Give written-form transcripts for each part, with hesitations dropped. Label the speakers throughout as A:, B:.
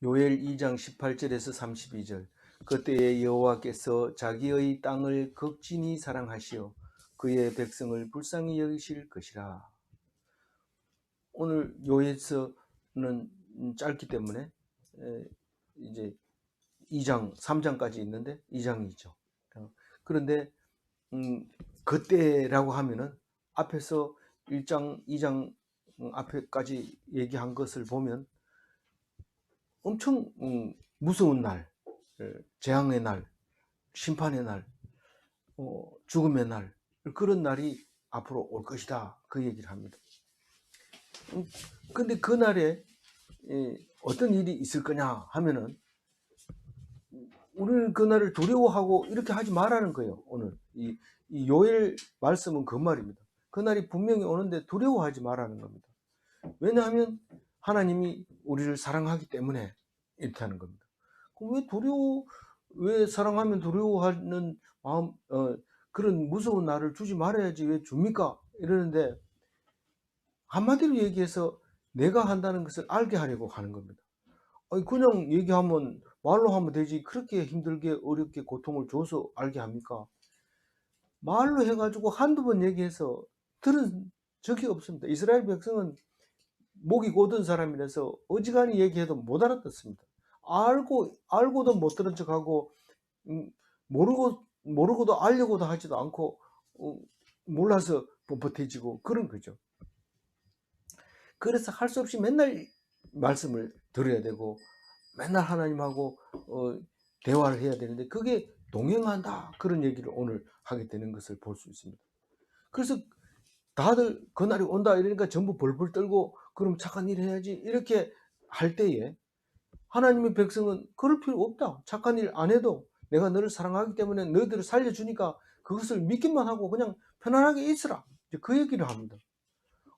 A: 요엘 2장 18절에서 32절. 그때에 여호와께서 자기의 땅을 극진히 사랑하시어 그의 백성을 불쌍히 여기실 것이라. 오늘 요엘서는 짧기 때문에 이제 2장, 3장까지 있는데 2장이죠. 그런데 그때라고 하면은 앞에서 1장, 2장 앞에까지 얘기한 것을 보면 엄청 무서운 날, 재앙의 날, 심판의 날, 죽음의 날, 그런 날이 앞으로 올 것이다, 그 얘기를 합니다. 근데 그 날에 어떤 일이 있을 거냐 하면은 우리는 그 날을 두려워하고 이렇게 하지 말라는 거예요. 오늘 이 요엘 말씀은 그 말입니다. 그 날이 분명히 오는데 두려워하지 말라는 겁니다. 왜냐하면 하나님이 우리를 사랑하기 때문에 이렇게 하는 겁니다. 왜 사랑하면 두려워하는 마음, 그런 무서운 날을 주지 말아야지 왜 줍니까? 이러는데 한마디로 얘기해서 내가 한다는 것을 알게 하려고 하는 겁니다. 그냥 얘기하면 말로 하면 되지 그렇게 힘들게 어렵게 고통을 줘서 알게 합니까? 말로 해가지고 한두 번 얘기해서 들은 적이 없습니다. 이스라엘 백성은 목이 고든 사람이라서 어지간히 얘기해도 못 알아듣습니다. 알고도 못 들은 척하고 모르고도 알려고도 하지도 않고 몰라서 뻣뻣해지고 그런 거죠. 그래서 할 수 없이 맨날 말씀을 들어야 되고 맨날 하나님하고 대화를 해야 되는데 그게 동행한다, 그런 얘기를 오늘 하게 되는 것을 볼 수 있습니다. 그래서 다들 그날이 온다 이러니까 전부 벌벌 떨고 그럼 착한 일 해야지 이렇게 할 때에 하나님의 백성은 그럴 필요 없다. 착한 일 안 해도 내가 너를 사랑하기 때문에 너희들을 살려주니까 그것을 믿기만 하고 그냥 편안하게 있으라, 그 얘기를 합니다.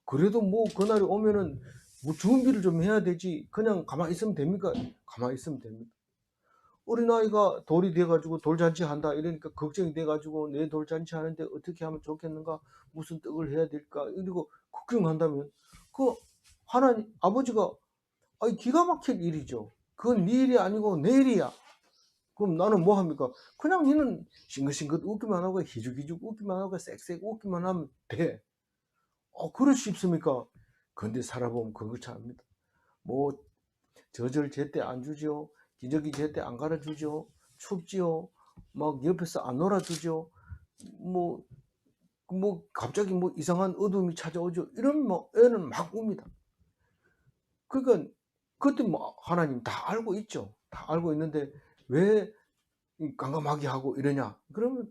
A: 그래도 뭐 그날이 오면은 뭐 준비를 좀 해야 되지 그냥 가만히 있으면 됩니까? 가만히 있으면 됩니다. 어린아이가 돌이 돼가지고 돌잔치 한다 이러니까 걱정이 돼가지고 내 돌잔치 하는데 어떻게 하면 좋겠는가, 무슨 떡을 해야 될까 이러고 걱정한다면 그 하나님 아버지가 기가 막힐 일이죠. 그건 네 일이 아니고 내 일이야. 그럼 나는 뭐 합니까? 그냥 니는 싱긋싱긋 웃기만 하고 희죽희죽 웃기만 하고 쌕쌕 웃기만 하면 돼. 그럴 수 있습니까? 근데 살아보면 그렇지 않습니다. 뭐 저절 제때 안 주죠. 기저귀 제때 안 갈아주죠. 춥지요. 막 옆에서 안 놀아주죠. 뭐 갑자기 뭐 이상한 어둠이 찾아오죠. 이런 뭐 애는 막 웁니다. 그러니까 그때 뭐 하나님 다 알고 있죠. 다 알고 있는데 왜 깜깜하게 하고 이러냐? 그러면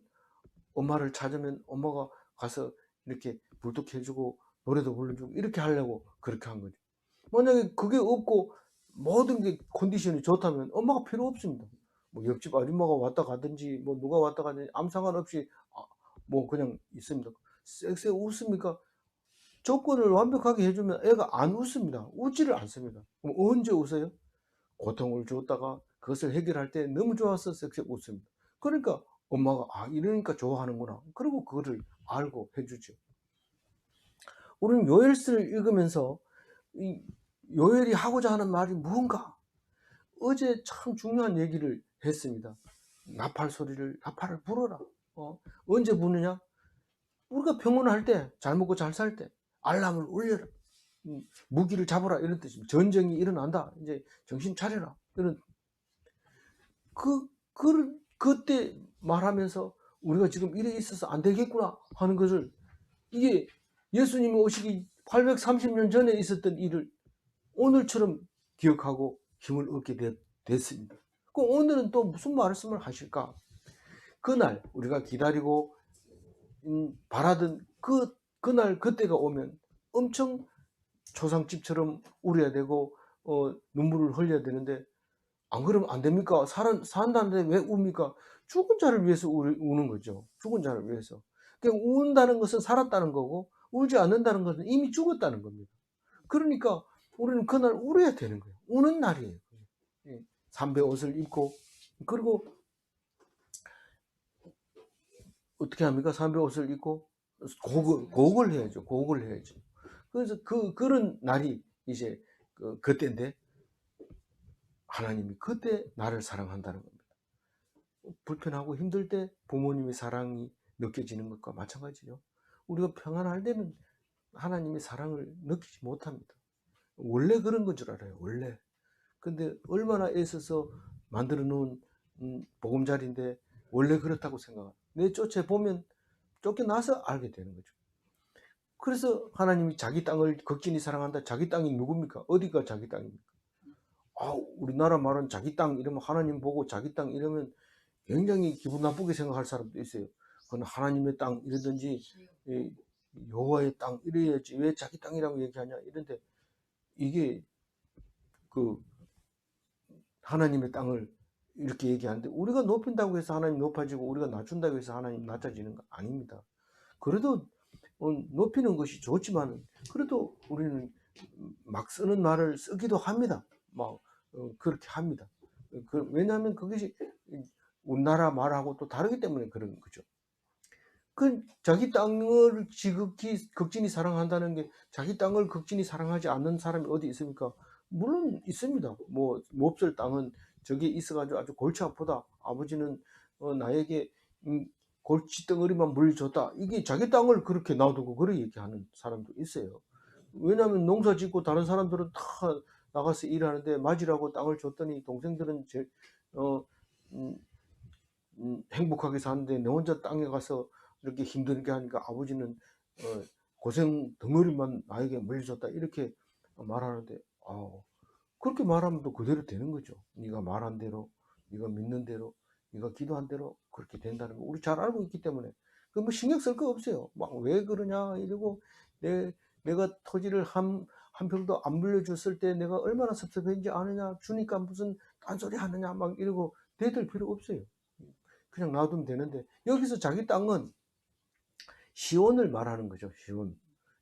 A: 엄마를 찾으면 엄마가 가서 이렇게 불독해주고 노래도 불러주고 이렇게 하려고 그렇게 한 거죠. 만약에 그게 없고 모든 게 컨디션이 좋다면 엄마가 필요 없습니다. 뭐 옆집 아줌마가 왔다 가든지 뭐 누가 왔다 가든지 아무 상관없이 뭐 그냥 있습니다. 섹스에 웃습니까? 조건을 완벽하게 해주면 애가 안 웃습니다. 웃지를 않습니다. 그럼 언제 웃어요? 고통을 줬다가 그것을 해결할 때 너무 좋아서 섹스에 웃습니다. 그러니까 엄마가 이러니까 좋아하는구나. 그리고 그거를 알고 해주죠. 우리는 요엘서를 읽으면서 이 요엘이 하고자 하는 말이 무언가, 어제 참 중요한 얘기를 했습니다. 나팔을 불어라. 언제 부느냐? 우리가 병원할 때, 잘 먹고 잘 살 때, 알람을 울려라. 무기를 잡아라. 이런 뜻입니다. 전쟁이 일어난다. 이제 정신 차려라. 이런, 그때 말하면서 우리가 지금 이래 있어서 안 되겠구나 하는 것을, 이게 예수님이 오시기 830년 전에 있었던 일을 오늘처럼 기억하고 힘을 얻게 됐습니다. 그럼 오늘은 또 무슨 말씀을 하실까? 그날 우리가 기다리고 바라던 그날 그때가 오면 엄청 초상집처럼 울어야 되고 눈물을 흘려야 되는데 안 그러면 안 됩니까? 산다는데 왜 웁니까? 죽은 자를 위해서 우는 거죠. 죽은 자를 위해서. 그러니까 운다는 것은 살았다는 거고 울지 않는다는 것은 이미 죽었다는 겁니다. 그러니까 우리는 그날 울어야 되는 거예요. 우는 날이에요. 삼배 옷을 입고, 그리고 어떻게 합니까? 삼배 옷을 입고 곡을 해야죠. 곡을 해야죠. 그래서 그런 날이 이제 그때인데 하나님이 그때 나를 사랑한다는 겁니다. 불편하고 힘들 때 부모님의 사랑이 느껴지는 것과 마찬가지죠. 우리가 평안할 때는 하나님의 사랑을 느끼지 못합니다. 원래 그런 건 줄 알아요. 원래. 근데 얼마나 애써서 만들어 놓은 보금자리인데 원래 그렇다고 생각합니다. 내 쫓아보면 쫓겨나서 알게 되는 거죠. 그래서 하나님이 자기 땅을 극진히 사랑한다. 자기 땅이 누굽니까? 어디가 자기 땅입니까? 우리나라 말은 자기 땅 이러면 하나님 보고 자기 땅 이러면 굉장히 기분 나쁘게 생각할 사람도 있어요. 그건 하나님의 땅 이러든지 여호와의 땅 이래야지 왜 자기 땅이라고 얘기하냐 이런데, 이게 그 하나님의 땅을 이렇게 얘기하는데 우리가 높인다고 해서 하나님 높아지고 우리가 낮춘다고 해서 하나님 낮아지는 거 아닙니다. 그래도 높이는 것이 좋지만 그래도 우리는 막 쓰는 말을 쓰기도 합니다. 막 그렇게 합니다. 왜냐하면 그것이 우리나라 말하고 또 다르기 때문에 그런 거죠. 그 자기 땅을 지극히 극진히 사랑한다는 게, 자기 땅을 극진히 사랑하지 않는 사람이 어디 있습니까? 물론 있습니다. 뭐 몹쓸 땅은 저기 있어가지고 아주 골치 아프다. 아버지는 나에게 골치 덩어리만 물 줬다. 이게 자기 땅을 그렇게 놔두고 그렇게 얘기하는 사람도 있어요. 왜냐하면 농사 짓고 다른 사람들은 다 나가서 일하는데 맞이라고 땅을 줬더니 동생들은 행복하게 사는데 내 혼자 땅에 가서 이렇게 힘들게 하니까 아버지는 고생 덩어리만 나에게 물려줬다 이렇게 말하는데, 그렇게 말하면 또 그대로 되는 거죠. 네가 말한 대로, 네가 믿는 대로, 네가 기도한 대로 그렇게 된다는 거 우리 잘 알고 있기 때문에 그 뭐 신경 쓸 거 없어요. 막 왜 그러냐 이러고, 내가 토지를 한 평도 안 물려줬을 때 내가 얼마나 섭섭했는지 아느냐, 주니까 무슨 딴소리 하느냐 막 이러고 대들 필요 없어요. 그냥 놔두면 되는데, 여기서 자기 땅은 시온을 말하는 거죠. 시온,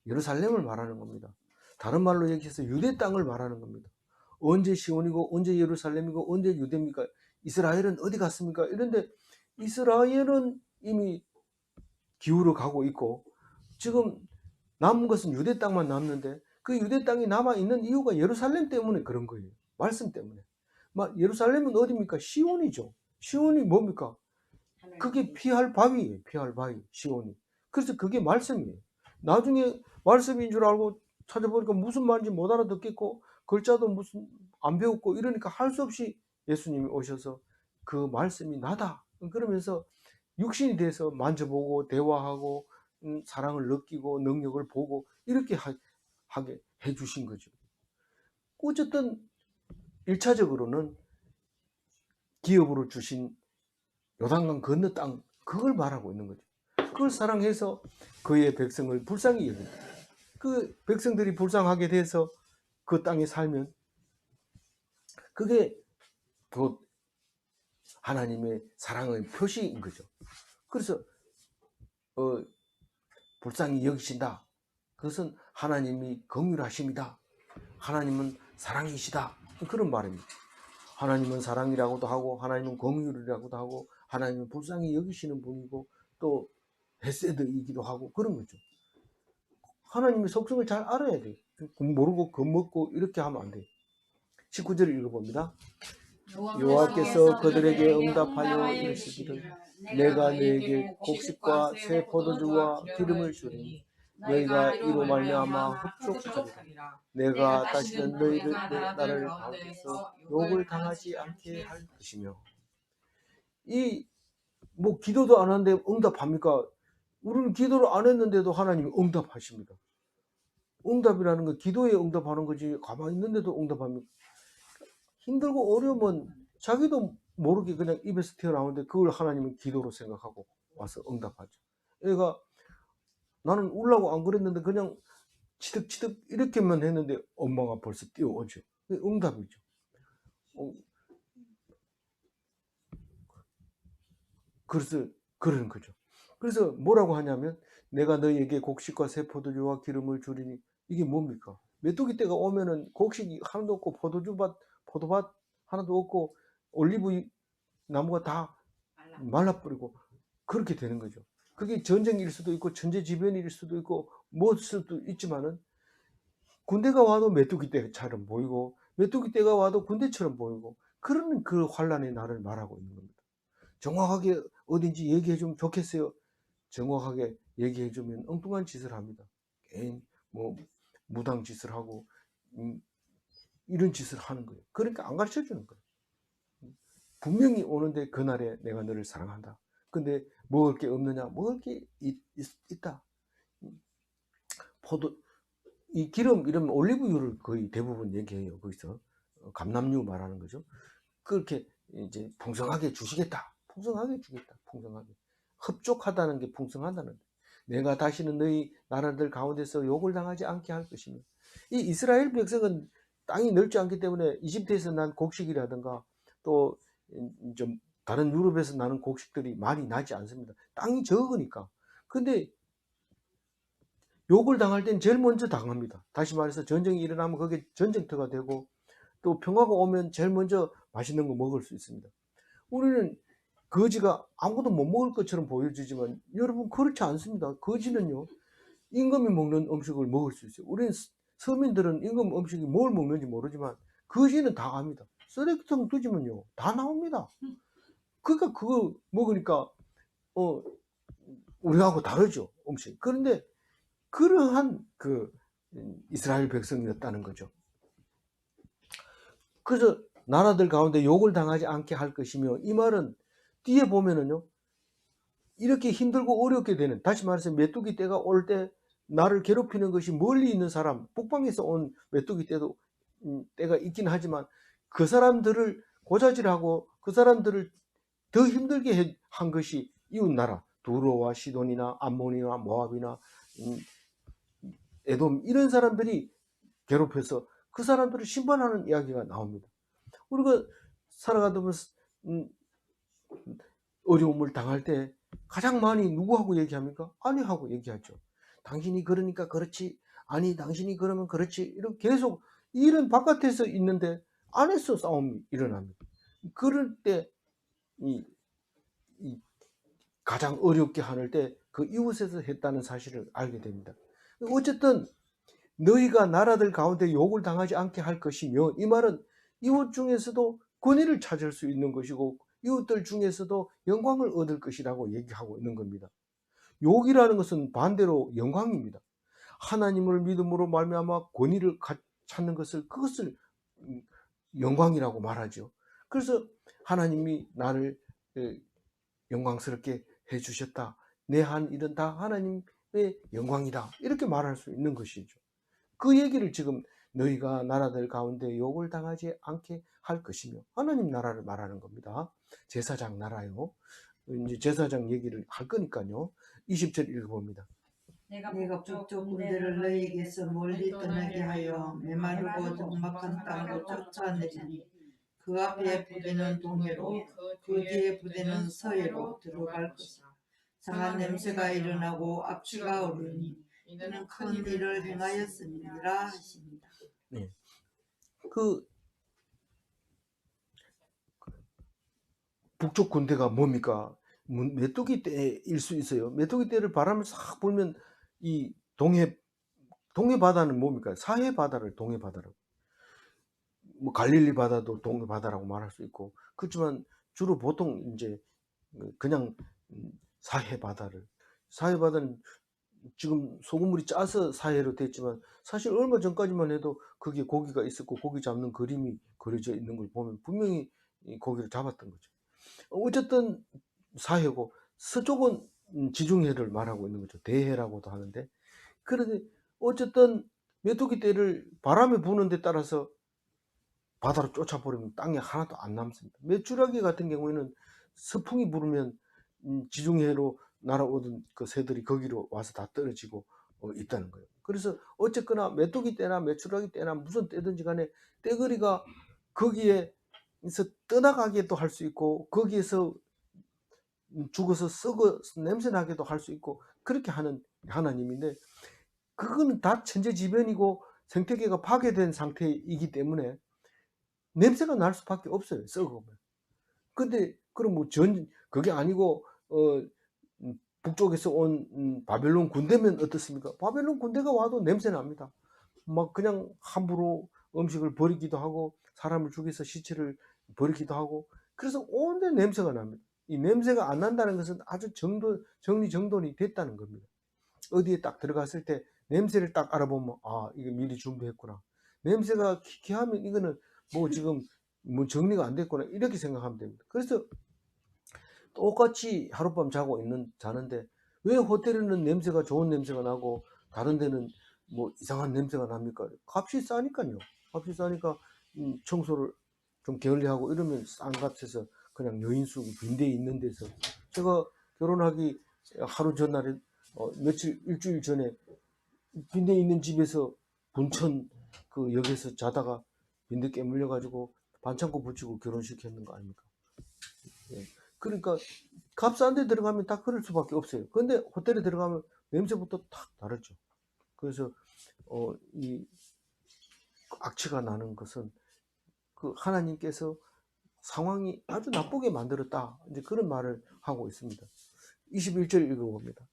A: 예루살렘을 말하는 겁니다. 다른 말로 얘기해서 유대 땅을 말하는 겁니다. 언제 시온이고 언제 예루살렘이고 언제 유대입니까? 이스라엘은 어디 갔습니까? 이런데 이스라엘은 이미 기울어 가고 있고 지금 남은 것은 유대 땅만 남는데, 그 유대 땅이 남아 있는 이유가 예루살렘 때문에 그런 거예요. 말씀 때문에. 예루살렘은 어디입니까? 시온이죠. 시온이 뭡니까? 그게 피할 바위예요. 피할 바위, 시온이. 그래서 그게 말씀이에요. 나중에 말씀인 줄 알고 찾아보니까 무슨 말인지 못 알아듣겠고 글자도 무슨 안 배웠고 이러니까 할 수 없이 예수님이 오셔서 그 말씀이 나다 그러면서 육신이 돼서 만져보고 대화하고 사랑을 느끼고 능력을 보고 이렇게 하게 해주신 거죠. 어쨌든 1차적으로는 기업으로 주신 요단강 건너 땅, 그걸 말하고 있는 거죠. 그걸 사랑해서 그의 백성을 불쌍히 여긴다. 그 백성들이 불쌍하게 돼서 그 땅에 살면 그게 곧 하나님의 사랑의 표시인 거죠. 그래서 불쌍히 여기신다. 그것은 하나님이 긍휼하심이다. 하나님은 사랑이시다. 그런 말입니다. 하나님은 사랑이라고도 하고 하나님은 긍휼이라고도 하고 하나님은 불쌍히 여기시는 분이고 또 헤세드이기도 하고 그런 거죠. 하나님의 속성을 잘 알아야 돼요. 모르고 겁먹고 이렇게 하면 안 돼요. 19절을 읽어봅니다. 여호와께서 그들에게 응답하여 이르시기를 내가 너에게 곡식과 새 포도주와 기름을 주리니 너희가 이로 말미암아 흡족하리라. 내가 다시는 너희를 내 나라를 가운데서 욕을 당하지 않게 할 것이며. 이 기도도 안 하는데 응답합니까? 우리는 기도를 안 했는데도 하나님이 응답하십니다. 응답이라는 건 기도에 응답하는 거지 가만히 있는데도 응답합니까? 힘들고 어려우면 자기도 모르게 그냥 입에서 튀어나오는데 그걸 하나님은 기도로 생각하고 와서 응답하죠. 얘가 나는 울라고 안 그랬는데 그냥 치득치득 이렇게만 했는데 엄마가 벌써 뛰어오죠. 응답이죠. 그래서 그러는 거죠. 그래서 뭐라고 하냐면 내가 너희에게 곡식과 새 포도주와 기름을 주리니, 이게 뭡니까? 메뚜기 때가 오면은 곡식이 하나도 없고 포도밭 하나도 없고 올리브 나무가 다 말라버리고 그렇게 되는 거죠. 그게 전쟁일 수도 있고 천재지변일 수도 있고 무엇일 수도 있지만은 군대가 와도 메뚜기 때처럼 보이고 메뚜기 떼가 와도 군대처럼 보이고 그런 그 환란의 날을 말하고 있는 겁니다. 정확하게 어딘지 얘기해 주면 좋겠어요. 정확하게 얘기해 주면 엉뚱한 짓을 합니다. 괜히 뭐 무당 짓을 하고 이런 짓을 하는 거예요. 그러니까 안 가르쳐 주는 거예요. 분명히 오는데 그날에 내가 너를 사랑한다. 근데 먹을 게 없느냐? 먹을 게 있다. 포도 이 기름 이런 올리브유를 거의 대부분 얘기해요. 거기서 감람유 말하는 거죠. 그렇게 이제 풍성하게 주시겠다. 풍성하게 주겠다. 풍성하게. 흡족하다는 게 풍성하다는 데. 내가 다시는 너희 나라들 가운데서 욕을 당하지 않게 할 것이며. 이 이스라엘 백성은 땅이 넓지 않기 때문에 이집트에서 난 곡식이라든가 또 좀 다른 유럽에서 나는 곡식들이 많이 나지 않습니다. 땅이 적으니까. 근데 욕을 당할 땐 제일 먼저 당합니다. 다시 말해서 전쟁이 일어나면 그게 전쟁터가 되고 또 평화가 오면 제일 먼저 맛있는 거 먹을 수 있습니다. 우리는 거지가 아무것도 못 먹을 것처럼 보여지지만 여러분 그렇지 않습니다. 거지는요 임금이 먹는 음식을 먹을 수 있어요. 우리는 서민들은 임금 음식이 뭘 먹는지 모르지만 거지는 다 압니다. 쓰레기통 두지면요 다 나옵니다. 그러니까 그거 먹으니까 우리하고 다르죠 음식. 그런데 그러한 그 이스라엘 백성이었다는 거죠. 그래서 나라들 가운데 욕을 당하지 않게 할 것이며 이 말은 뒤에 보면은요 이렇게 힘들고 어렵게 되는 다시 말해서 메뚜기 떼가 올 때 나를 괴롭히는 것이 멀리 있는 사람 북방에서 온 메뚜기 떼도 때가 있긴 하지만 그 사람들을 고자질하고 그 사람들을 더 힘들게 한 것이 이웃 나라 두로와 시돈이나 암몬이나 모압이나 에돔 이런 사람들이 괴롭혀서 그 사람들을 심판하는 이야기가 나옵니다. 우리가 살아가면서 어려움을 당할 때 가장 많이 누구하고 얘기합니까? 아내하고 얘기하죠. 당신이 그러니까 그렇지. 아니 당신이 그러면 그렇지. 이렇게 계속 일은 바깥에서 있는데 안에서 싸움이 일어납니다. 그럴 때 이 가장 어렵게 하는 때 그 이웃에서 했다는 사실을 알게 됩니다. 어쨌든 너희가 나라들 가운데 욕을 당하지 않게 할 것이며 이 말은 이웃 중에서도 권위를 찾을 수 있는 것이고 이웃들 중에서도 영광을 얻을 것이라고 얘기하고 있는 겁니다. 욕이라는 것은 반대로 영광입니다. 하나님을 믿음으로 말미암아 권위를 찾는 것을 그것을 영광이라고 말하죠. 그래서 하나님이 나를 영광스럽게 해주셨다. 내 한 일은 다 하나님의 영광이다. 이렇게 말할 수 있는 것이죠. 그 얘기를 지금 너희가 나라들 가운데 욕을 당하지 않게 할 것이며 하나님 나라를 말하는 겁니다. 제사장 나라요. 이제 제사장 얘기를 할 거니까요. 20절 읽어봅니다.
B: 내가 북쪽 군대를 너희에게서 멀리 떠나게 하여 메마르고 적막한 땅으로 쫓아내리니 그 앞에 부대는 동해로 그 뒤에 부대는 서해로 들어갈 것이라. 상한 냄새가 일어나고 악취가 오르니 이는 큰 일을 행하였음이니라 하십니다.
A: 네. 그 북쪽 군대가 뭡니까? 메뚜기 떼일 수 있어요. 메뚜기 떼를 바람을 싹 불면 이 동해 바다는 뭡니까? 사해 바다를 동해 바다라고. 뭐 갈릴리 바다도 동해 바다라고 말할 수 있고 그렇지만 주로 보통 이제 그냥 사해 바다는 지금 소금물이 짜서 사해로 됐지만 사실 얼마 전까지만 해도 그게 고기가 있었고 고기 잡는 그림이 그려져 있는 걸 보면 분명히 고기를 잡았던 거죠. 어쨌든 사해고 서쪽은 지중해를 말하고 있는 거죠. 대해라고도 하는데 그런데 어쨌든 메뚜기 떼를 바람이 부는 데 따라서 바다로 쫓아버리면 땅에 하나도 안 남습니다. 메추라기 같은 경우에는 서풍이 불으면 지중해로 날아오던 그 새들이 거기로 와서 다 떨어지고 있다는 거예요. 그래서 어쨌거나 메뚜기 떼나 메추라기 떼나 무슨 떼든지 간에 떼거리가 거기에서 떠나가게도 할 수 있고 거기에서 죽어서 썩어 냄새 나게도 할 수 있고 그렇게 하는 하나님인데 그거는 다 천재지변이고 생태계가 파괴된 상태이기 때문에 냄새가 날 수밖에 없어요. 썩으면. 근데 그럼 뭐 그게 아니고 북쪽에서 온 바벨론 군대면 어떻습니까? 바벨론 군대가 와도 냄새 납니다. 막 그냥 함부로 음식을 버리기도 하고 사람을 죽여서 시체를 버리기도 하고 그래서 온데 냄새가 납니다. 이 냄새가 안 난다는 것은 아주 정리정돈이 됐다는 겁니다. 어디에 딱 들어갔을 때 냄새를 딱 알아보면 아 이거 미리 준비했구나. 냄새가 희귀하면 이거는 뭐 지금 뭐 정리가 안 됐구나 이렇게 생각하면 됩니다. 그래서 똑같이 하룻밤 자는데 왜 호텔에는 냄새가 좋은 냄새가 나고 다른 데는 뭐 이상한 냄새가 납니까? 값이 싸니까요. 값이 싸니까 청소를 좀 게을리하고 이러면 싼 값에서 그냥 여인숙 빈대 있는 데서 제가 결혼하기 하루 전날에 일주일 전에 빈대 있는 집에서 분천 그 역에서 자다가 빈대 깨물려 가지고 반창고 붙이고 결혼시켰는 거 아닙니까? 예. 그러니까 값 싼 데 들어가면 다 그럴 수밖에 없어요. 근데 호텔에 들어가면 냄새부터 탁 다르죠. 그래서 이 악취가 나는 것은 그 하나님께서 상황이 아주 나쁘게 만들었다. 이제 그런 말을 하고 있습니다. 21절 읽어봅니다.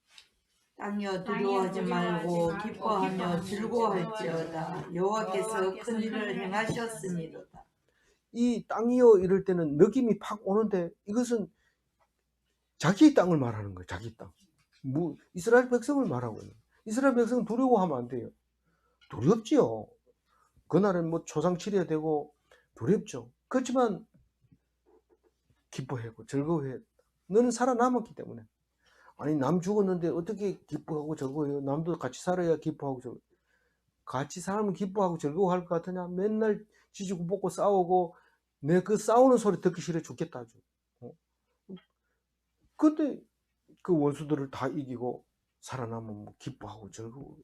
B: 땅이여 두려워하지 말고 기뻐하며 즐거워할지어다. 여호와께서 큰 일을 행하셨음이로다.
A: 이 땅이여 이럴 때는 느낌이 팍 오는데 이것은 자기 땅을 말하는 거예요. 자기 땅. 뭐 이스라엘 백성을 말하고 있는 거예요. 이스라엘 백성은 두려워하면 안 돼요. 두렵지요. 그날은 뭐 초상 치려야 되고 두렵죠. 그렇지만 기뻐하고 즐거워해. 너는 살아남았기 때문에. 아니 남 죽었는데 어떻게 기뻐하고 즐거워해요? 남도 같이 살아야 기뻐하고 즐거워. 같이 살면 기뻐하고 즐거워할 것 같으냐? 맨날 지지고 볶고 싸우고 내 그 싸우는 소리 듣기 싫어 죽겠다 아주. 근데 그 원수들을 다 이기고 살아남으면 뭐 기뻐하고 즐거워해.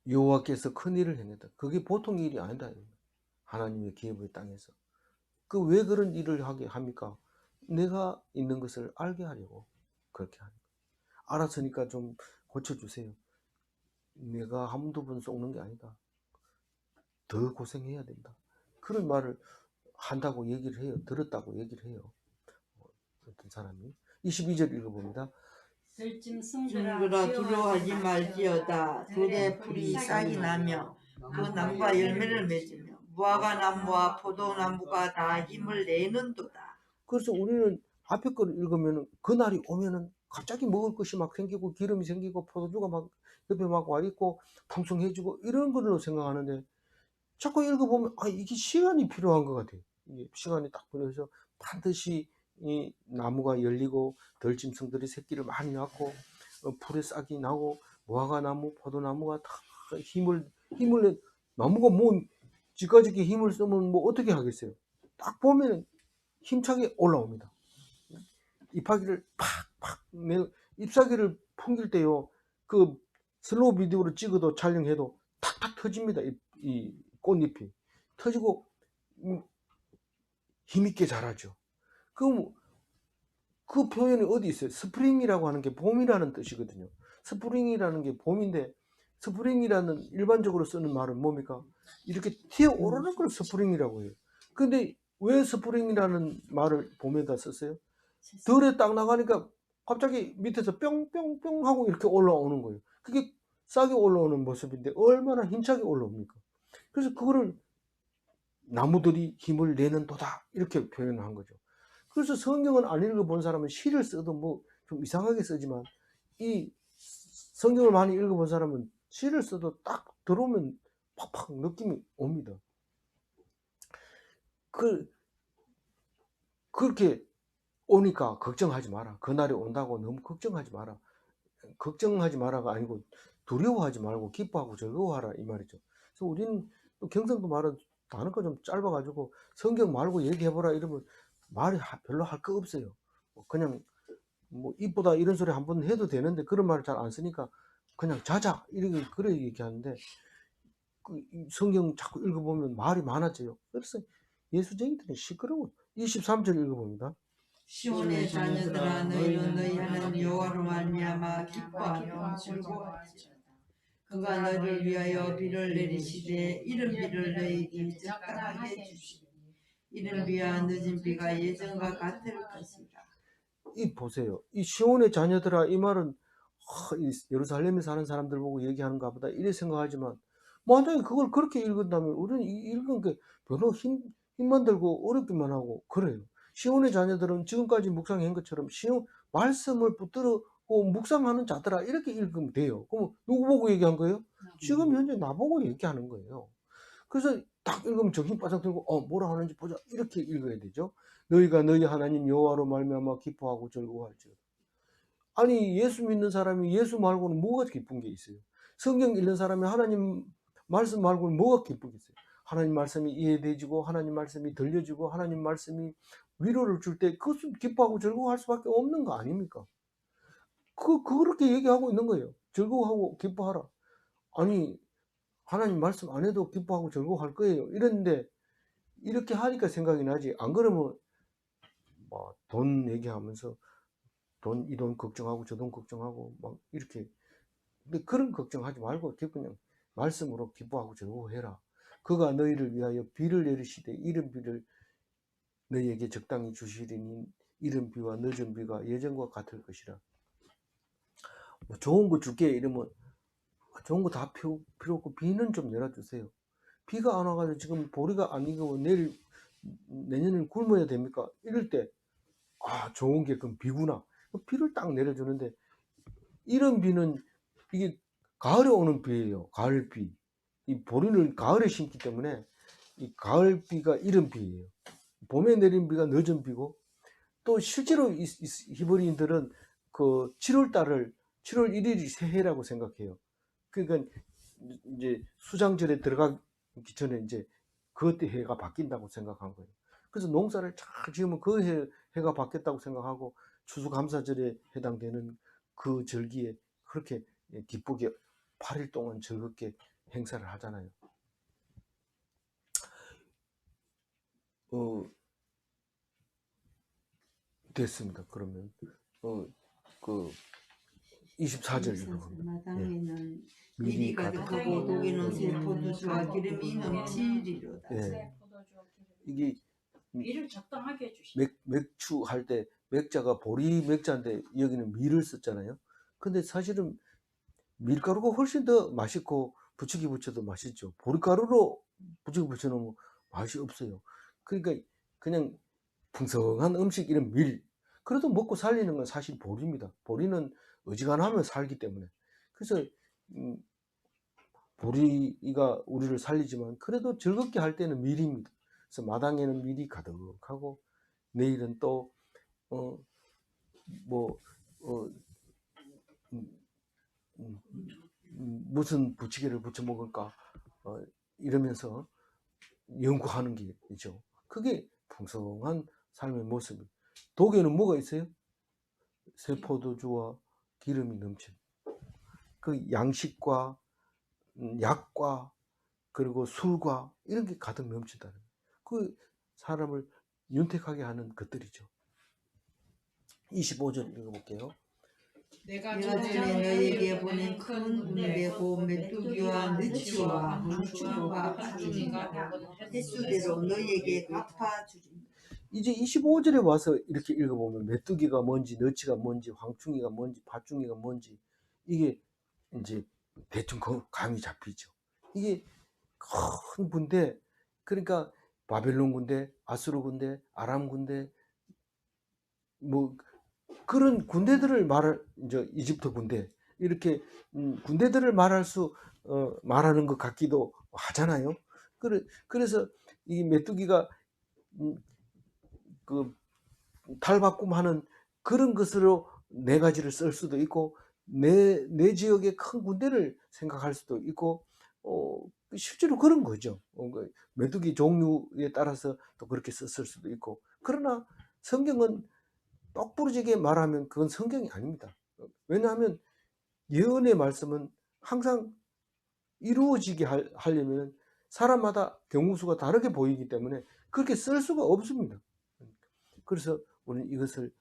A: 여호와께서 큰 일을 행했다. 그게 보통 일이 아니다. 하나님의 기업의 땅에서. 그 왜 그런 일을 하게 합니까? 내가 있는 것을 알게 하려고 그렇게 하는 거예요. 알았으니까 좀 고쳐주세요. 내가 한두 번 속는 게 아니다. 더 고생해야 된다. 그런 말을 한다고 얘기를 해요. 들었다고 얘기를 해요. 어떤 사람이. 22절 읽어봅니다.
B: 징그라 두려워하지 말지어다. 돌에 풀이 싹이 나며 그 나무가 열매를 맺으며 무화과 나무와 포도나무가 다 힘을 내는도다.
A: 그래서 우리는 앞에 거를 읽으면 그날이 오면은 갑자기 먹을 것이 막 생기고 기름이 생기고 포도주가 막 옆에 막 와 있고 풍성해지고 이런 걸로 생각하는데 자꾸 읽어보면 아 이게 시간이 필요한 것 같아요. 이게 시간이 딱 걸려서 반드시 이 나무가 열리고 들짐승들이 새끼를 많이 낳고 풀에 싹이 나고 무화과 나무, 포도나무가 다 힘을 내 나무가 뭐 지까지게 힘을 쓰면 뭐 어떻게 하겠어요? 딱 보면 힘차게 올라옵니다. 잎사귀를 팍팍 잎사귀를 풍길 때요 그 슬로우 비디오로 찍어도 촬영해도 탁탁 터집니다. 이 꽃잎이 터지고 힘있게 자라죠. 그럼 그 표현이 어디 있어요? 스프링이라고 하는 게 봄이라는 뜻이거든요. 스프링이라는 게 봄인데 스프링이라는 일반적으로 쓰는 말은 뭡니까? 이렇게 튀어오르는 걸 스프링이라고 해요. 근데 왜 스프링이라는 말을 봄에다 썼어요? 덜에 딱 나가니까 갑자기 밑에서 뿅뿅뿅 하고 이렇게 올라오는 거예요. 그게 싹이 올라오는 모습인데 얼마나 힘차게 올라옵니까? 그래서 그거를 나무들이 힘을 내는 도다 이렇게 표현한 거죠. 그래서 성경을 안 읽어본 사람은 시를 써도 뭐 좀 이상하게 쓰지만 이 성경을 많이 읽어본 사람은 시를 써도 딱 들어오면 팍팍 느낌이 옵니다. 그렇게 오니까 걱정하지 마라. 그날이 온다고 너무 걱정하지 마라. 걱정하지 마라가 아니고 두려워하지 말고 기뻐하고 즐거워하라 이 말이죠. 그래서 우리는 또 경상도 말은 단어가 좀 짧아가지고 성경 말고 얘기해보라 이러면 말이 별로 할 거 없어요. 그냥 뭐 이쁘다 이런 소리 한번 해도 되는데 그런 말을 잘 안 쓰니까 그냥 자자 이렇게 그래 얘기하는데 그 성경 자꾸 읽어보면 말이 많아져요. 그래서 예수쟁이들은 시끄러워. 23절 읽어봅니다.
B: 시온의 자녀들아 너희는 너희 하나님 여호와로 말미암아 기뻐하며 즐거워할지어다. 그가 너희를 위하여 비를 내리시되 이른 비를 너희에게 적당하게 해주시니 이른 비와 늦은 비가 예전과 같을 것이라.
A: 이 보세요. 이 시온의 자녀들아 이 말은 예루살렘에 사는 사람들 보고 얘기하는가 보다 이래 생각하지만, 만약에 그걸 그렇게 읽은다면 우리는 읽은 게 별로 힘만 들고 어렵기만 하고 그래요. 시온의 자녀들은 지금까지 묵상한 것처럼 시온 말씀을 붙들고 묵상하는 자들아 이렇게 읽으면 돼요. 그럼 누구 보고 얘기한 거예요? 지금 현재 나보고 얘기하는 거예요. 그래서 딱 읽으면 정신 바짝 들고 뭐라 하는지 보자 이렇게 읽어야 되죠. 너희가 너희 하나님 여호와로 말미암아 기뻐하고 즐거워할지어다. 아니 예수 믿는 사람이 예수 말고는 뭐가 기쁜 게 있어요? 성경 읽는 사람이 하나님 말씀 말고는 뭐가 기쁜 게 있어요? 하나님 말씀이 이해되지고 하나님 말씀이 들려지고 하나님 말씀이 위로를 줄 때 그것은 기뻐하고 즐거워할 수밖에 없는 거 아닙니까? 그렇게 얘기하고 있는 거예요. 즐거워하고 기뻐하라. 아니 하나님 말씀 안 해도 기뻐하고 즐거워할 거예요. 이랬는데 이렇게 하니까 생각이 나지. 안 그러면 뭐 돈 얘기하면서 이 돈 걱정하고 저 돈 걱정하고 막 이렇게. 근데 그런 걱정하지 말고 그냥 말씀으로 기뻐하고 즐거워해라. 그가 너희를 위하여 비를 내리시되 이른 비를 너희에게 적당히 주시리니 이른 비와 늦은 비가 예전과 같을 것이라. 뭐 좋은 거 줄게 이러면 좋은 거 다 필요 없고 비는 좀 내려주세요. 비가 안 와가지고 지금 보리가 안 익고 내년에는 굶어야 됩니까? 이럴 때 좋은 게 그럼 비구나. 비를 딱 내려주는데 이런 비는 이게 가을에 오는 비예요. 가을비. 이 보리는 가을에 심기 때문에 이 가을비가 이른 비예요. 봄에 내린 비가 늦은 비고, 또 실제로 이 히브리인들은 그 7월 1일이 새해라고 생각해요. 그러니까 이제 수장절에 들어가기 전에 이제 그때 해가 바뀐다고 생각한 거예요. 그래서 농사를 잘 지으면 그 해가 바뀌었다고 생각하고 추수감사절에 해당되는 그 절기에 그렇게 기쁘게 8일 동안 즐겁게 행사를 하잖아요. 됐습니다. 그러면 그 24절 읽어봅니다.
B: 마당에는
A: 밀이
B: 밀이 가득하고 독이는 새 포도주와 기름이 넘치리로다.
A: 이게
C: 밀을 적당하게 해주시죠.
A: 맥주 할 때 맥자가 보리 맥자인데 여기는 밀을 썼잖아요. 근데 사실은 밀가루가 훨씬 더 맛있고 부추기 부쳐도 맛있죠. 보리가루로 부추기 부쳐놓으면 맛이 없어요. 그러니까 그냥 풍성한 음식 이런 밀. 그래도 먹고 살리는 건 사실 보리입니다. 보리는 어지간하면 살기 때문에. 그래서 보리가 우리를 살리지만 그래도 즐겁게 할 때는 밀입니다. 그래서 마당에는 밀이 가득하고 내일은 또 무슨 부치개를 부쳐 먹을까 이러면서 연구하는 게 있죠. 그게 풍성한 삶의 모습입니다. 독에는 뭐가 있어요? 새 포도주와 기름이 넘친 그 양식과 약과 그리고 술과 이런 게 가득 넘친다는 그 사람을 윤택하게 하는 것들이죠. 25절 읽어볼게요.
C: 내가
B: 전에 너희에게 보낸 큰 군대고 메뚜기와 느치와 황충과 파충이가 횟수대로 너희에게 갚아주리니.
A: 이제 25절에 와서 이렇게 읽어보면 메뚜기가 뭔지 너치가 뭔지 황충이가 뭔지 파충이가 뭔지 이게 이제 대충 감이 잡히죠. 이게 큰 군대, 그러니까 바벨론 군대, 아수르 군대, 아람 군대, 뭐 그런 군대들을 이제 이집트 군대 이렇게 군대들을 말하는 것 같기도 하잖아요. 그래서 이 메뚜기가 그 탈바꿈하는 그런 것으로 네 가지를 쓸 수도 있고 내 지역의 큰 군대를 생각할 수도 있고 실제로 그런 거죠. 메뚜기 종류에 따라서 또 그렇게 썼을 수도 있고. 그러나 성경은 똑부러지게 말하면 그건 성경이 아닙니다. 왜냐하면 예언의 말씀은 항상 이루어지게 하려면 사람마다 경우수가 다르게 보이기 때문에 그렇게 쓸 수가 없습니다. 그래서 우리는 이것을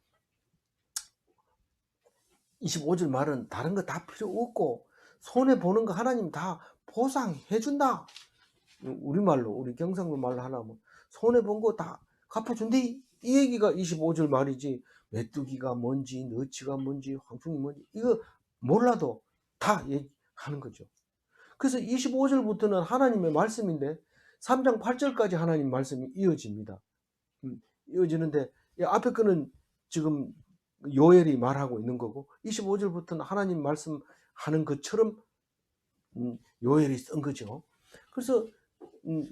A: 25절 말은 다른 거 다 필요 없고 손해보는 거 하나님 다 보상해 준다. 우리말로 우리 경상도 말로 하나면 손해본 거 다 갚아준대. 이 얘기가 25절 말이지 메뚜기가 뭔지 너치가 뭔지 황충이 뭔지 이거 몰라도 다 얘기하는 거죠. 그래서 25절부터는 하나님의 말씀인데 3장 8절까지 하나님 말씀이 이어집니다. 이어지는데 이 앞에 거는 지금 요엘이 말하고 있는 거고 25절부터는 하나님 말씀하는 것처럼 요엘이 쓴 거죠. 그래서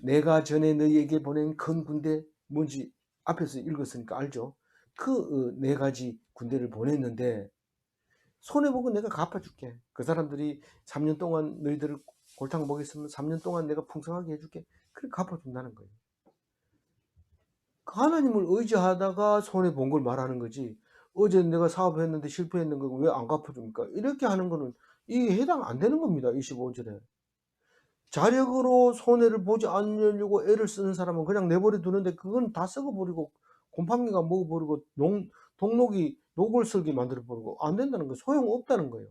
A: 내가 전에 너희에게 보낸 큰 군대 뭔지 앞에서 읽었으니까 알죠. 그 네 가지 군대를 보냈는데 손해보고 내가 갚아줄게. 그 사람들이 3년 동안 너희들을 골탕 먹였으면 3년 동안 내가 풍성하게 해줄게. 그렇게 갚아준다는 거예요. 하나님을 의지하다가 손해본 걸 말하는 거지. 어제 내가 사업했는데 실패했는 거 왜 안 갚아줍니까? 이렇게 하는 거는 이게 해당 안 되는 겁니다. 25절에. 자력으로 손해를 보지 않으려고 애를 쓰는 사람은 그냥 내버려 두는데 그건 다 썩어버리고 곰팡이가 먹어버리고 동록이 녹을 슬게 만들어버리고 안 된다는 거예요. 소용없다는 거예요.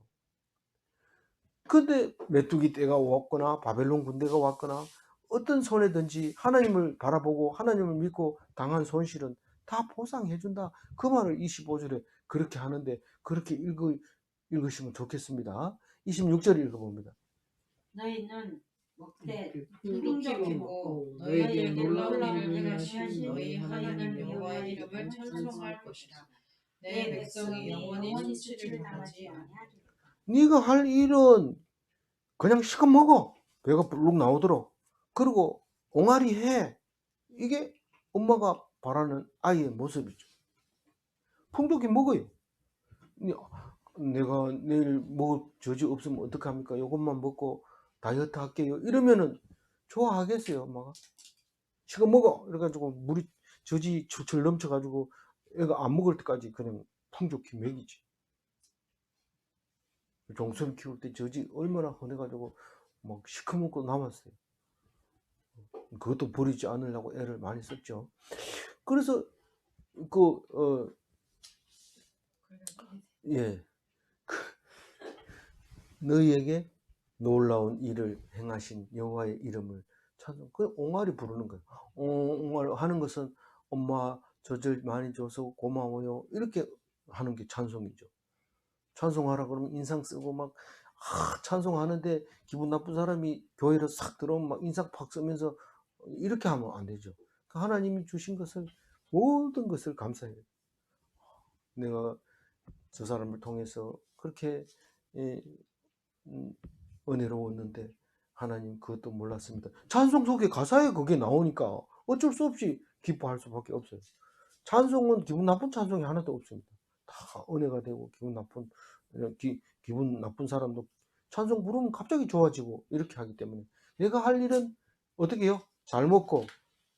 A: 근데 메뚜기 떼가 왔거나 바벨론 군대가 왔거나 어떤 손해든지 하나님을 바라보고 하나님을 믿고 당한 손실은 다 보상해준다. 그 말을 25절에 그렇게 하는데 그렇게 읽으시면 좋겠습니다. 26절 읽어봅니다.
D: 너희는 먹되
C: 풍족히 먹고 너희에게 놀라운 일을 행하신 너희 하나님 여호와의 이름을 찬송할 것이라. 내 백성이 영원히 수치를 당하지 아니하리라.
A: 네가 할 일은 그냥 시컷 먹어. 배가 불룩 나오도록. 그리고 옹알이 해. 이게 엄마가 바라는 아이의 모습이죠. 풍족히 먹어요. 내가 내일 먹을 저지 없으면 어떡합니까? 이것만 먹고 다이어트 할게요. 이러면은 좋아하겠어요, 엄마가. 시컷 먹어. 이래가지고 물이 저지 철철 넘쳐가지고 애가 안 먹을 때까지 그냥 풍족히 먹이지. 종선 키울 때 저지 얼마나 헌해가지고 막 시커멓고 남았어요. 그것도 버리지 않으려고 애를 많이 썼죠. 그래서 너희에게 놀라운 일을 행하신 여호와의 이름을 찬송. 그 옹알이 부르는 거예요. 옹알 하는 것은 엄마 저절 많이 줘서 고마워요. 이렇게 하는 게 찬송이죠. 찬송하라 그러면 인상 쓰고 막 찬송하는데 기분 나쁜 사람이 교회로 싹 들어오면 막 인상 팍 쓰면서 이렇게 하면 안 되죠. 하나님이 주신 것을 모든 것을 감사해요. 내가 저 사람을 통해서 그렇게 은혜로웠는데 하나님 그것도 몰랐습니다. 찬송 속에 가사에 그게 나오니까 어쩔 수 없이 기뻐할 수밖에 없어요. 찬송은 기분 나쁜 찬송이 하나도 없습니다. 다 은혜가 되고 기분 나쁜 사람도 찬송 부르면 갑자기 좋아지고 이렇게 하기 때문에 내가 할 일은 어떻게 해요? 잘 먹고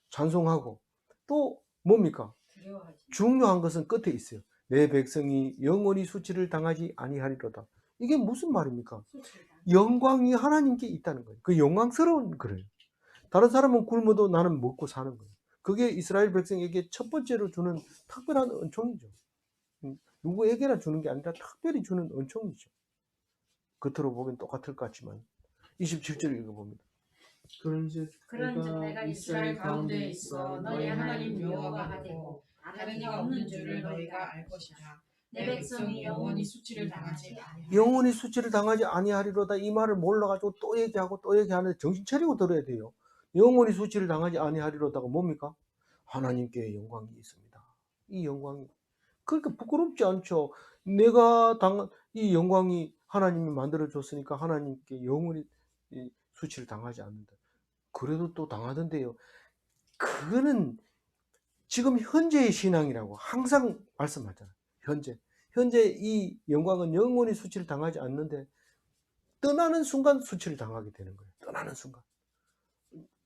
A: 찬송하고 또 뭡니까? 중요한 것은 끝에 있어요. 내 백성이 영원히 수치를 당하지 아니하리로다. 이게 무슨 말입니까? 영광이 하나님께 있다는 거예요. 그 영광스러운 거예요. 다른 사람은 굶어도 나는 먹고 사는 거예요. 그게 이스라엘 백성에게 첫 번째로 주는 특별한 은총이죠. 누구에게나 주는 게 아니라 특별히 주는 은총이죠. 겉으로 보기엔 똑같을 것 같지만 27절 읽어봅니다.
D: 그런즉 내가 이스라엘 가운데 있어 너희 하나님 여호와가 되고
C: 다른 이가 없는 줄을 너희가 알 것이라. 내 백성이 영원히 수치를 당하지 아니하리라.
A: 영원히 수치를 당하지 아니하리로다. 이 말을 몰라가지고 또 얘기하고 또 얘기하는데 정신 차리고 들어야 돼요. 영원히 수치를 당하지 아니하리로다가 뭡니까? 하나님께 영광이 있습니다. 이 영광이 그러니까 부끄럽지 않죠. 내가 당한 이 영광이 하나님이 만들어줬으니까 하나님께 영원히 수치를 당하지 않는다. 그래도 또 당하던데요. 그거는 지금 현재의 신앙이라고 항상 말씀하잖아요. 현재 이 영광은 영원히 수치를 당하지 않는데 떠나는 순간 수치를 당하게 되는 거예요. 떠나는 순간.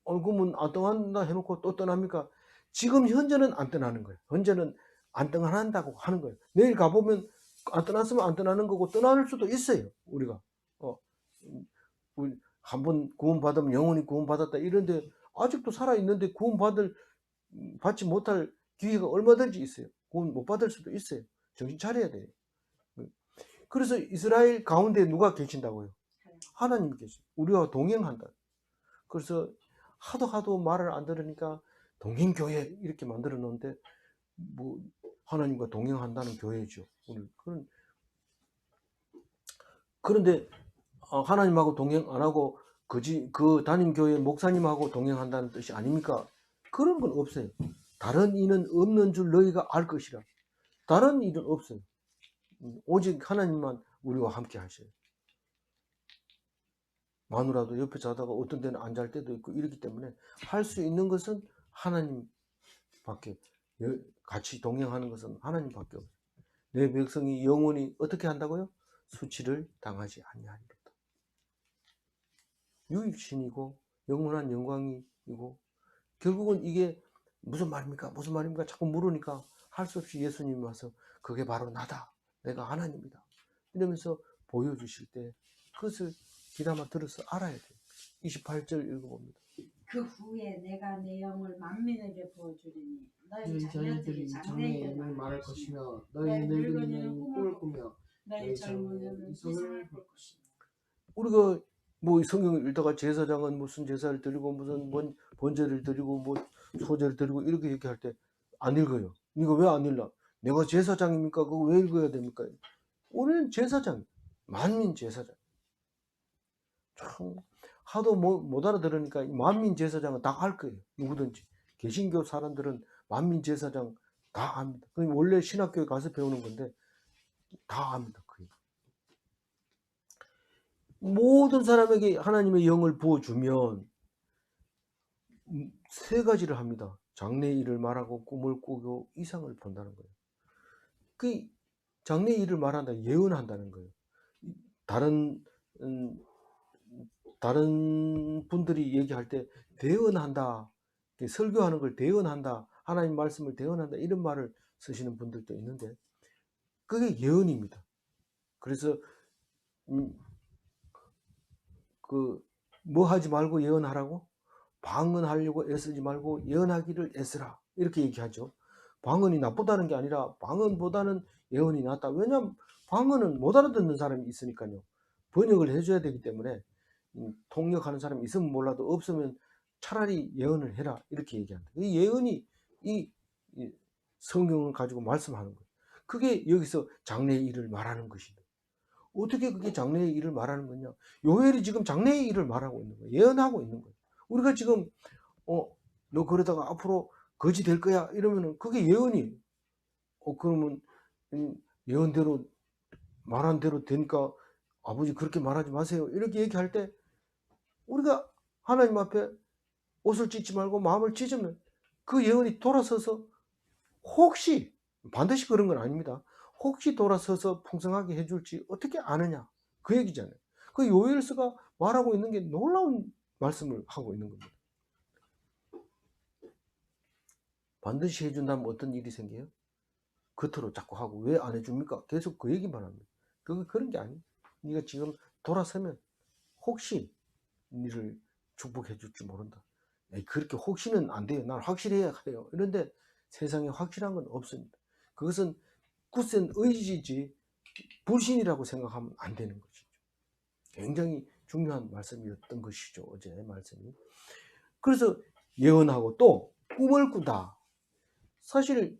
A: 그러면 안 떠난다 해놓고 또 떠납니까? 지금 현재는 안 떠나는 거예요. 현재는 안 떠난다고 하는 거예요. 내일 가보면 안 떠났으면 안 떠나는 거고 떠날 수도 있어요. 우리가 한번 구원받으면 영원히 구원받았다 이런데 아직도 살아있는데 받지 못할 기회가 얼마든지 있어요. 구원 못 받을 수도 있어요. 정신 차려야 돼요. 그래서 이스라엘 가운데 누가 계신다고요? 하나님 계시. 우리와 동행한다. 그래서 하도 말을 안 들으니까 동행교회 이렇게 만들어 놓는데 뭐 하나님과 동행한다는 교회죠. 그런 그런데 하나님하고 동행 안 하고 그 담임 교회 목사님하고 동행한다는 뜻이 아닙니까? 그런 건 없어요. 다른 이는 없는 줄 너희가 알 것이라. 다른 일은 없어요. 오직 하나님만 우리와 함께 하셔요. 마누라도 옆에 자다가 어떤 데는 안 잘 때도 있고 이렇기 때문에 할 수 있는 것은 하나님밖에, 같이 동행하는 것은 하나님밖에 없어요. 내 백성이 영원히 어떻게 한다고요? 수치를 당하지 아니하리로다. 유익신이고 영원한 영광이고, 결국은 이게 무슨 말입니까? 무슨 말입니까? 자꾸 물으니까 할 수 없이 예수님이 와서 그게 바로 나다. 내가 하나님이다. 이러면서 보여주실 때 그것을 귀담아 들어서 알아야 돼요. 28절 읽어봅니다.
E: 그 후에 내가 내 영을 만민에게 부어주리니 너희
D: 너희
E: 자녀들이
D: 자녀들이
E: 장래일을
D: 장래일을 말할
E: 말할
D: 것이며
E: 것이며
D: 너희
E: 너희
D: 늙은이는
E: 늙은이는
D: 꿈을 꾸며
E: 너희
D: 너희
E: 젊은이는
D: 젊은이는
E: 이성을
D: 이성을
E: 볼 것이며.
A: 우리가 뭐 성경을 읽다가 제사장은 무슨 제사를 드리고 무슨 번제를 드리고 뭐 소제를 드리고 이렇게 얘기할 때 안 읽어요. 이거 왜 안 읽나? 내가 제사장입니까? 그거 왜 읽어야 됩니까? 우리는 제사장, 만민 제사장. 참 하도 못 알아들으니까 만민 제사장은 다 알 거예요. 누구든지. 개신교 사람들은 만민 제사장 다 압니다. 원래 신학교에 가서 배우는 건데 다 압니다. 거의. 모든 사람에게 하나님의 영을 부어주면 세 가지를 합니다. 장래 일을 말하고 꿈을 꾸고 이상을 본다는 거예요. 그 장래 일을 말한다, 예언한다는 거예요. 다른 분들이 얘기할 때 대언한다, 설교하는 걸 대언한다, 하나님 말씀을 대언한다 이런 말을 쓰시는 분들도 있는데 그게 예언입니다. 그래서 뭐 하지 말고 예언하라고? 방언하려고 애쓰지 말고 예언하기를 애쓰라 이렇게 얘기하죠. 방언이 나쁘다는 게 아니라 방언보다는 예언이 낫다. 왜냐하면 방언은 못 알아듣는 사람이 있으니까요. 번역을 해줘야 되기 때문에 통역하는 사람이 있으면 몰라도 없으면 차라리 예언을 해라 이렇게 얘기한다. 이 예언이 이 성경을 가지고 말씀하는 거예요. 그게 여기서 장래의 일을 말하는 것입니다. 어떻게 그게 장래의 일을 말하는 거냐? 요엘이 지금 장래의 일을 말하고 있는 거예요. 예언하고 있는 거예요. 우리가 지금 너 그러다가 앞으로 거지 될 거야 이러면은 그게 예언이에요. 그러면 예언대로 말한 대로 되니까 아버지 그렇게 말하지 마세요 이렇게 얘기할 때 우리가 하나님 앞에 옷을 찢지 말고 마음을 찢으면 그 예언이 돌아서서 혹시, 반드시 그런 건 아닙니다, 혹시 돌아서서 풍성하게 해줄지 어떻게 아느냐 그 얘기잖아요. 그 요엘서가 말하고 있는 게 놀라운 말씀을 하고 있는 겁니다. 반드시 해준다면 어떤 일이 생겨요? 겉으로 자꾸 하고 왜 안 해줍니까? 계속 그 얘기만 합니다. 그런 게 아니에요. 네가 지금 돌아서면 혹시 니를 축복해 줄지 모른다. 그렇게 혹시는 안 돼요. 난 확실해야 해요. 이런데 세상에 확실한 건 없습니다. 그것은 굳센 의지지 불신이라고 생각하면 안 되는 것이죠. 굉장히 중요한 말씀이었던 것이죠. 어제 말씀이. 그래서 예언하고 또 꿈을 꾼다. 사실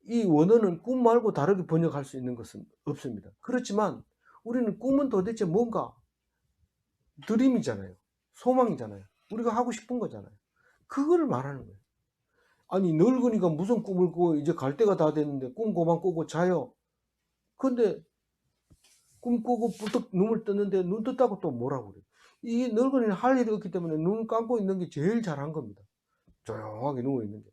A: 이 원어는 꿈 말고 다르게 번역할 수 있는 것은 없습니다. 그렇지만 우리는 꿈은 도대체 뭔가? 드림이잖아요. 소망이잖아요. 우리가 하고 싶은 거잖아요. 그거를 말하는 거예요. 아니 늙으니까 무슨 꿈을 꾸고 이제 갈 때가 다 됐는데 꿈 그만 꾸고 자요. 근데 꿈 꾸고 부쩍 눈을 떴는데 눈 떴다고 또 뭐라고 그래요. 이 늙은이는 할 일이 없기 때문에 눈 감고 있는 게 제일 잘한 겁니다. 조용하게 누워 있는 게.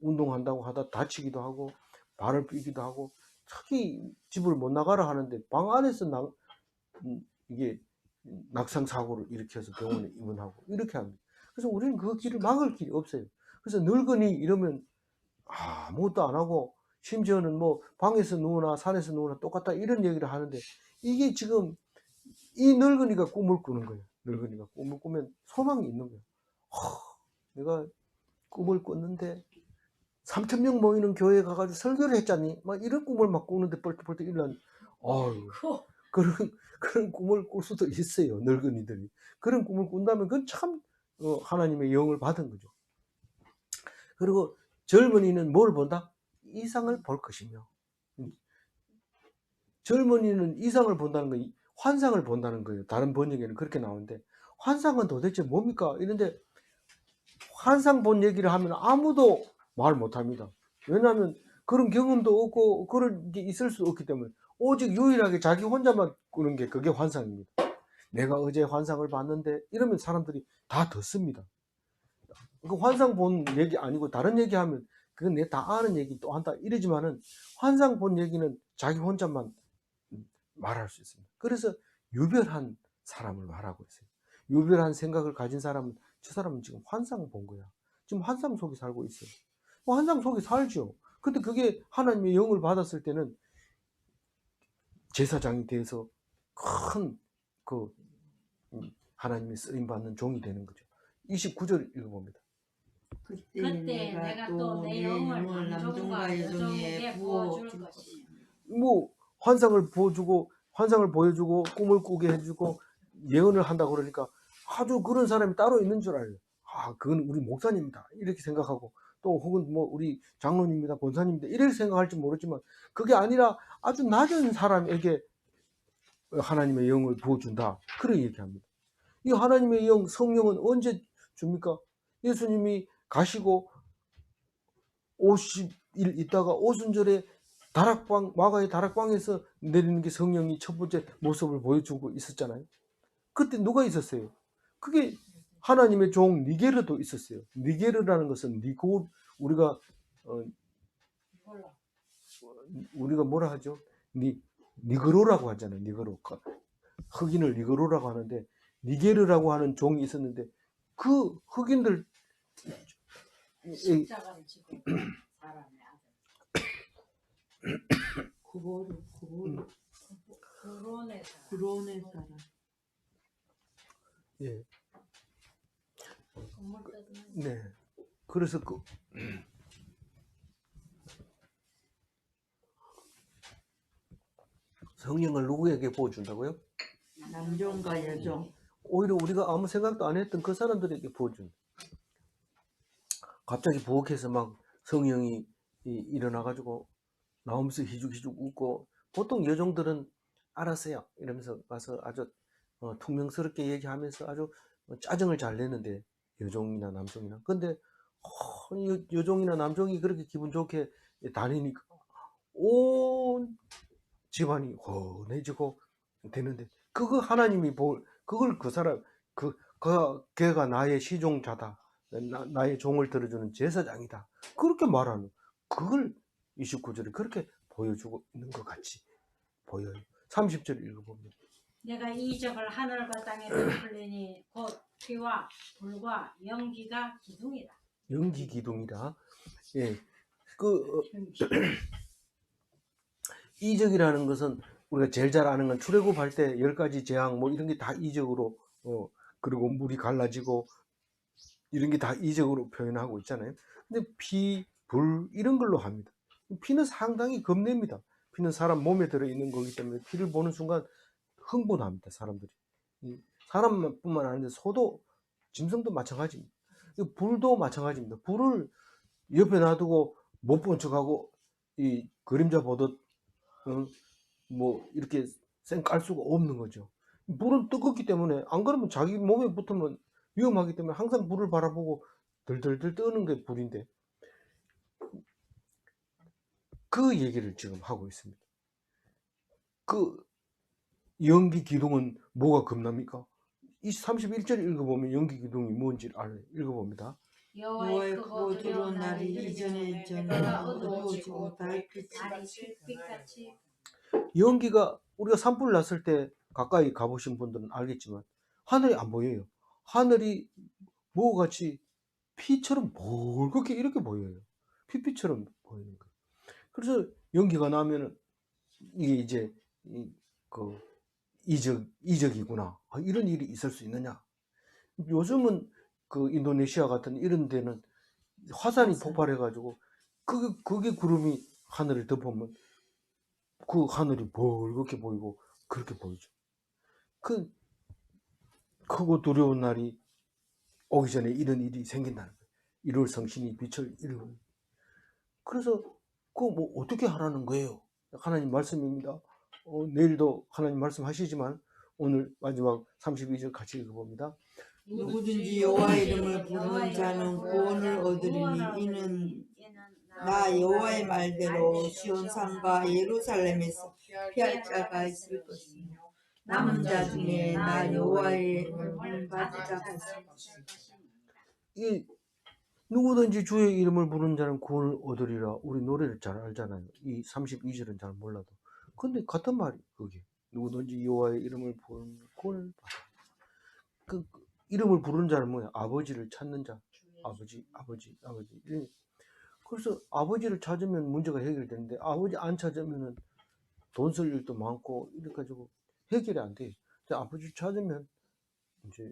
A: 운동한다고 하다 다치기도 하고 발을 삐기도 하고 특히 집을 못 나가라 하는데 방 안에서 이게 낙상 사고를 일으켜서 병원에 입원하고 이렇게 합니다. 그래서 우리는 그 길을 막을 길이 없어요. 그래서 늙으니 이러면 아무것도 안 하고 심지어는 뭐 방에서 누우나 산에서 누우나 똑같다 이런 얘기를 하는데 이게 지금 이 늙은이가 꿈을 꾸는 거예요. 늙은이가 꿈을 꾸면 소망이 있는 거예요. 내가 꿈을 꿨는데 3,000명 모이는 교회에 가가지고 설교를 했잖니 막 이런 꿈을 막 꾸는데 벌떡벌떡 일어난 그런 꿈을 꿀 수도 있어요. 늙은이들이 그런 꿈을 꾼다면 그건 참 하나님의 영을 받은 거죠. 그리고 젊은이는 뭘 본다? 이상을 볼 것이며, 젊은이는 이상을 본다는 건 환상을 본다는 거예요. 다른 번역에는 그렇게 나오는데 환상은 도대체 뭡니까? 이런데 환상 본 얘기를 하면 아무도 말 못합니다. 왜냐하면 그런 경험도 없고 그런 게 있을 수 없기 때문에 오직 유일하게 자기 혼자만 꾸는 게 그게 환상입니다. 내가 어제 환상을 봤는데 이러면 사람들이 다 듣습니다. 그 환상 본 얘기 아니고 다른 얘기하면 그건 내 다 아는 얘기 또 한다 이러지만은 환상 본 얘기는 자기 혼자만 말할 수 있습니다. 그래서 유별한 사람을 말하고 있어요. 유별한 생각을 가진 사람은 저 사람은 지금 환상 본 거야. 지금 환상 속에 살고 있어요. 환상 속에 살죠. 근데 그게 하나님의 영을 받았을 때는 제사장이 돼서 큰 그 하나님의 쓰임 받는 종이 되는 거죠. 29절 읽어봅니다.
B: 그때
E: 그때 내가 또 내 영을 남종과 여종에게 부어줄 것이며.
A: 뭐 환상을 보여주고 꿈을 꾸게 해주고 예언을 한다고 그러니까 아주 그런 사람이 따로 있는 줄 알아요. 아, 그건 우리 목사님이다 이렇게 생각하고 또 혹은 뭐 우리 장로님이다 권사님이다 이렇게 생각할지 모르지만 그게 아니라 아주 낮은 사람에게 하나님의 영을 부어준다 그런 얘기합니다. 이 하나님의 영 성령은 언제 줍니까? 예수님이 가시고 50일 있다가 오순절에 다락방 마가의 다락방에서 내리는 게 성령이 첫 번째 모습을 보여주고 있었잖아요. 그때 누가 있었어요? 그게 하나님의 종 니게르도 있었어요. 니게르라는 것은 우리가 우리가 뭐라 하죠? 니그로라고 하잖아요. 니그로 흑인을 니그로라고 하는데 니게르라고 하는 종이 있었는데 그 흑인들
E: 십자가를 지고 사람의 아들.
B: 구론의 사람.
A: 예.
E: 건물 뜯는
A: 네. 그래서 성령을 누구에게 부어준다고요?
B: 남종과 여종.
A: 오히려 우리가 아무 생각도 안 했던 그 사람들에게 부어준. 갑자기 부엌에서 막 성령이 일어나가지고 나오면서 희죽희죽 웃고 보통 여종들은 알았어요 이러면서 가서 아주 퉁명스럽게 얘기하면서 아주 짜증을 잘 내는데 여종이나 남종이나 근데 여종이나 남종이 그렇게 기분 좋게 다니니까 온 집안이 훤해지고 되는데 그거 하나님이 그걸 그 사람 걔가 나의 시종자다 나의 종을 들어주는 제사장이다 그렇게 말하는 그걸 29절에 그렇게 보여주고 있는 것 같이 보여요. 30절 읽어보면
E: 내가 이적을 하늘과 땅에 베풀리니 곧 피와 불과 연기가 기둥이다.
A: 연기 기둥이다. 예, 이적이라는 것은 우리가 제일 잘 아는 건 출애굽할 때 10가지 재앙 뭐 이런 게 다 이적으로 그리고 물이 갈라지고 이런 게 다 이적으로 표현하고 있잖아요. 근데 피, 불 이런 걸로 합니다. 피는 상당히 겁냅니다. 피는 사람 몸에 들어있는 거기 때문에 피를 보는 순간 흥분합니다. 사람들이. 사람뿐만 아닌데 소도 짐승도 마찬가지입니다. 불도 마찬가지입니다. 불을 옆에 놔두고 못 본 척하고 이 그림자 보듯 뭐 이렇게 쌩 깔 수가 없는 거죠. 불은 뜨겁기 때문에 안 그러면 자기 몸에 붙으면 위험하기 때문에 항상 불을 바라보고 덜덜덜 뜨는 게 불인데 그 얘기를 지금 하고 있습니다. 그 연기 기둥은 뭐가 겁납니까? 이 31절 읽어보면 연기 기둥이 뭔지 읽어봅니다.
E: 여호와의 크고 두려운 날이
B: 이전에
E: 해가
B: 어두워지고 달빛이
E: 빛같이
A: 연기가 우리가 산불 났을 때 가까이 가보신 분들은 알겠지만 하늘이 안 보여요. 하늘이 뭐같이 피처럼 붉게 이렇게 보여요. 피피처럼 보이는 거예요. 그래서 연기가 나면은 이게 이제 그 이적이구나. 이런 일이 있을 수 있느냐. 요즘은 그 인도네시아 같은 이런 데는 화산이 폭발해가지고 그게 구름이 하늘을 덮으면 그 하늘이 붉게 보이고 그렇게 보이죠. 그 크고 두려운 날이 오기 전에 이런 일이 생긴다는 거예요. 1월 성신이 빛을 잃어. 그래서 그 뭐 어떻게 하라는 거예요? 하나님 말씀입니다. 내일도 하나님 말씀하시지만 오늘 마지막 32절 같이 읽어봅니다.
B: 누구든지 여호와 이름을 부르는 자는 구원을 얻으리니 이는 나 여호와의 말대로 시온산과 예루살렘에서 피할 자가 있을 것이며 남은 자 중에 나 여호와의 이름을 받을 자가 있을 것이며
A: 이 누구든지 주의 이름을 부르는 자는 구원을 얻으리라. 우리 노래를 잘 알잖아요. 이 32절은 잘 몰라도. 근데 같은 말이 그게. 누구든지 여호와의 이름을 부르는 구원을 받아. 그 이름을 부르는 자는 뭐야? 아버지를 찾는 자. 아버지. 그래서 아버지를 찾으면 문제가 해결되는데 아버지 안 찾으면은 돈 쓸 일도 많고 이래 가지고 해결이 안 돼. 아버지 찾으면 이제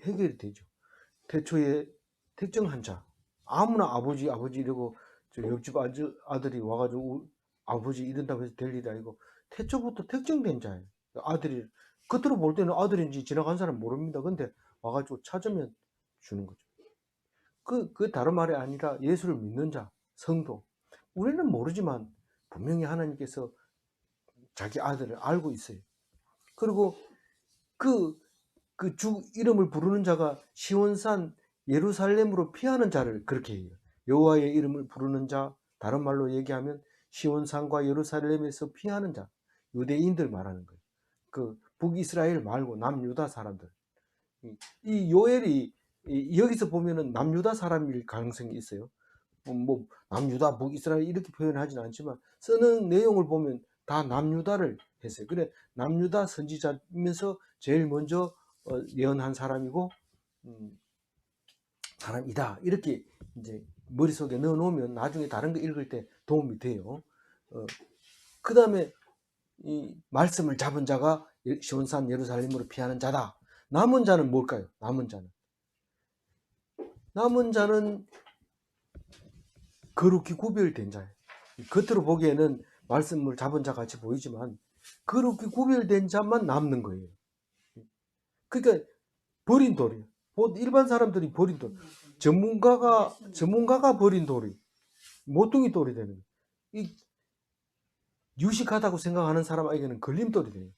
A: 해결이 되죠. 태초에 특정한 자. 아무나 아버지 이러고 저 옆집 아들이 와가지고 아버지 이런다고 해서 될 일이 아니고 태초부터 특정된 자예요. 아들이 겉으로 볼 때는 아들인지 지나간 사람 모릅니다. 근데 와가지고 찾으면 주는 거죠. 그 다른 말이 아니라 예수를 믿는 자, 성도. 우리는 모르지만 분명히 하나님께서 자기 아들을 알고 있어요. 그리고 그 주 이름을 부르는 자가 시온산 예루살렘으로 피하는 자를 그렇게 해요. 여호와의 이름을 부르는 자, 다른 말로 얘기하면 시온산과 예루살렘에서 피하는 자, 유대인들 말하는 거예요. 그 북이스라엘 말고 남유다 사람들. 이 요엘이 여기서 보면은 남유다 사람일 가능성이 있어요. 뭐 남유다, 북이스라엘 이렇게 표현하지는 않지만 쓰는 내용을 보면 다 남유다를 했어요. 그래 남유다 선지자면서 제일 먼저 예언한 사람이고 사람이다 이렇게 이제 머릿속에 넣어놓으면 나중에 다른 거 읽을 때 도움이 돼요. 그 다음에 이 말씀을 잡은 자가 시온산 예루살렘으로 피하는 자다. 남은 자는 뭘까요? 남은 자는 거룩히 구별된 자예요. 겉으로 보기에는 말씀을 잡은 자 같이 보이지만 거룩히 구별된 자만 남는 거예요. 그러니까 버린 돌이에요. 일반 사람들이 버린 돌, 전문가가 버린 돌이 모퉁이 돌이 되는 거예요. 이 유식하다고 생각하는 사람에게는 걸림돌이 돼요.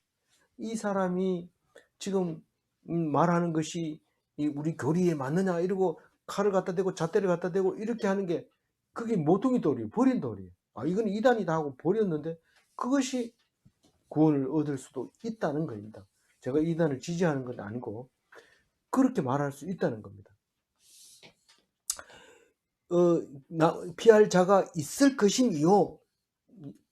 A: 이 사람이 지금 말하는 것이 우리 교리에 맞느냐 이러고 칼을 갖다 대고 잣대를 갖다 대고 이렇게 하는 게 그게 모퉁이 돌이에요. 버린 돌이에요. 이건 이단이다 하고 버렸는데 그것이 구원을 얻을 수도 있다는 겁니다. 제가 이단을 지지하는 건 아니고 그렇게 말할 수 있다는 겁니다. 피할 자가 있을 것임이요.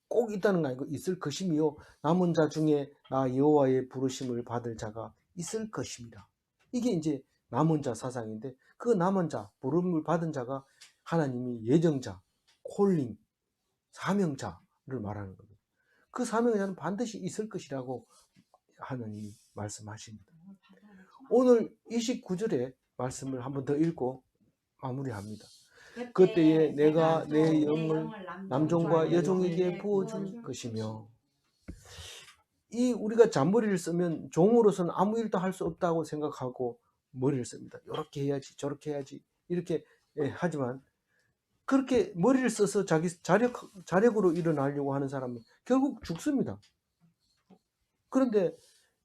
A: 꼭 있다는 거 아니고 있을 것임이요. 남은 자 중에 나 여호와의 부르심을 받을 자가 있을 것입니다. 이게 이제 남은 자 사상인데 그 남은 자, 부름을 받은 자가 하나님이 예정자, 콜링, 사명자를 말하는 겁니다. 그 사명자는 반드시 있을 것이라고 하나님이 말씀하십니다. 오늘 29절의 말씀을 한 번 더 읽고 마무리합니다. 그때에 내가 내 영을 남종과 여종에게 부어줄 것이며 이 우리가 잔머리를 쓰면 종으로서는 아무 일도 할 수 없다고 생각하고 머리를 씁니다. 이렇게 해야지 저렇게 해야지 이렇게 하지만 그렇게 머리를 써서 자기 자력으로 일어나려고 하는 사람은 결국 죽습니다. 그런데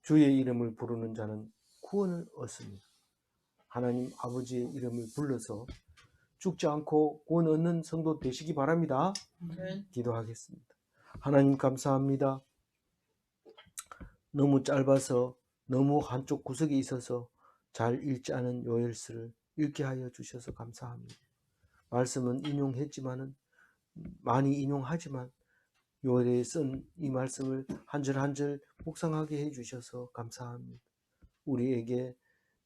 A: 주의 이름을 부르는 자는 구원을 얻습니다. 하나님 아버지의 이름을 불러서 죽지 않고 구원 얻는 성도 되시기 바랍니다. 기도하겠습니다. 하나님 감사합니다. 너무 짧아서 너무 한쪽 구석에 있어서 잘 읽지 않은 요엘서를 읽게 하여 주셔서 감사합니다. 말씀은 인용했지만은 많이 인용하지만 요엘에 쓴 이 말씀을 한 절 한 절 묵상하게 해주셔서 감사합니다. 우리에게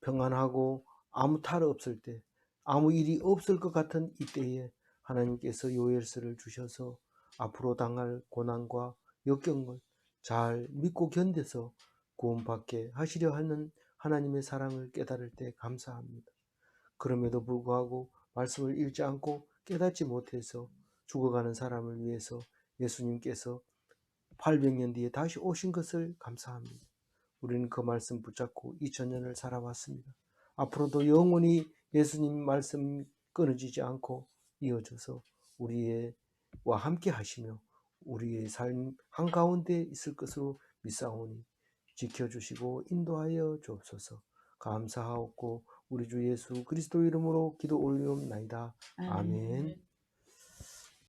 A: 평안하고 아무 탈 없을 때 아무 일이 없을 것 같은 이때에 하나님께서 요엘서를 주셔서 앞으로 당할 고난과 역경을 잘 믿고 견뎌서 구원받게 하시려 하는 하나님의 사랑을 깨달을 때 감사합니다. 그럼에도 불구하고 말씀을 읽지 않고 깨닫지 못해서 죽어가는 사람을 위해서 예수님께서 800년 뒤에 다시 오신 것을 감사합니다. 우리는 그 말씀 붙잡고 2000년을 살아왔습니다. 앞으로도 영원히 예수님 말씀 끊어지지 않고 이어져서 우리와 함께 하시며 우리의 삶 한가운데 있을 것으로 믿사오니 지켜주시고 인도하여 주옵소서. 감사하옵고 우리 주 예수 그리스도 이름으로 기도 올리옵나이다. 아멘.